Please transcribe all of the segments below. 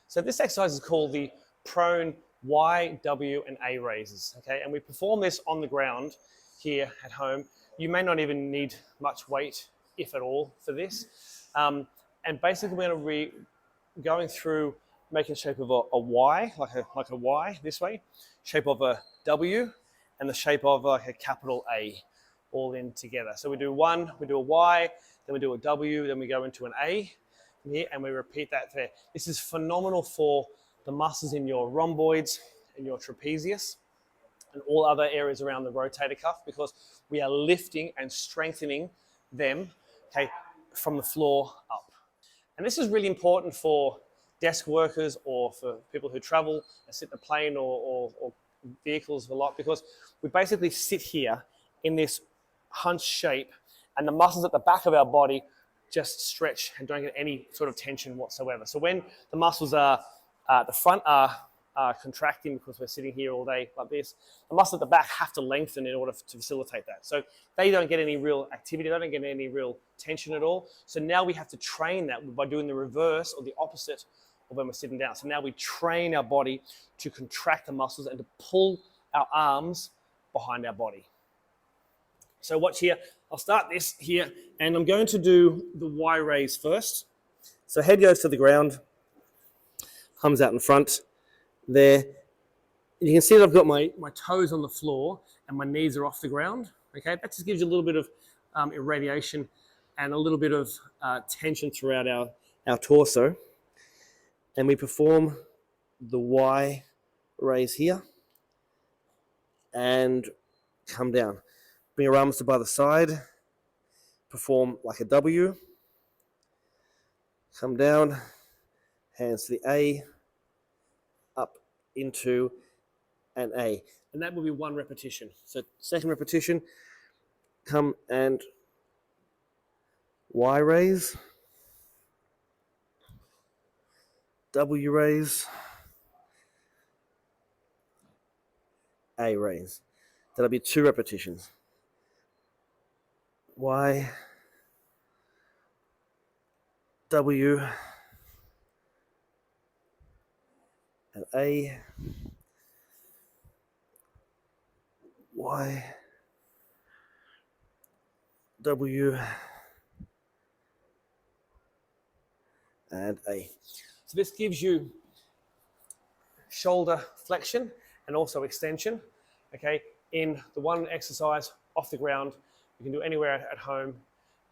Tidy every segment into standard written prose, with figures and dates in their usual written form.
So this exercise is called the prone Y, W, and A raises, okay? And we perform this on the ground here at home. You may not even need much weight, if at all, for this. And basically we're going to be going through making the shape of a Y, like a Y this way, shape of a W, and the shape of like a capital A, all in together. So we do one, we do a Y, then we do a W, then we go into an A here, and we repeat that there. This is phenomenal for the muscles in your rhomboids and your trapezius and all other areas around the rotator cuff, because we are lifting and strengthening them, okay, from the floor up. And this is really important for desk workers or for people who travel and sit in a plane or vehicles a lot, because we basically sit here in this hunched shape and the muscles at the back of our body just stretch and don't get any sort of tension whatsoever. So when the muscles are at the front are contracting because we're sitting here all day like this, the muscles at the back have to lengthen in order to facilitate that. So they don't get any real activity, they don't get any real tension at all. So now we have to train that by doing the reverse or the opposite of when we're sitting down. So now we train our body to contract the muscles and to pull our arms behind our body. So watch here, I'll start this here, and I'm going to do the Y raise first. So head goes to the ground, comes out in front there. You can see that I've got my toes on the floor and my knees are off the ground. Okay, that just gives you a little bit of irradiation and a little bit of tension throughout our torso. And we perform the Y raise here and come down. Bring your arms to by the side, perform like a W, come down, hands to the A, up into an A. And that will be one repetition. So second repetition, come and Y raise, W raise, A raise. That'll be 2 repetitions. Y, W, and A, Y, W, and A. So this gives you shoulder flexion and also extension, okay, in the one exercise off the ground. You can do anywhere at home.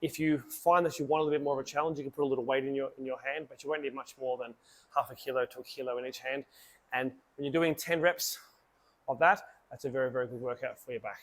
If you find that you want a little bit more of a challenge, you can put a little weight in your hand, but you won't need much more than half a kilo to a kilo in each hand. And when you're doing 10 reps of that, that's a very, very good workout for your back.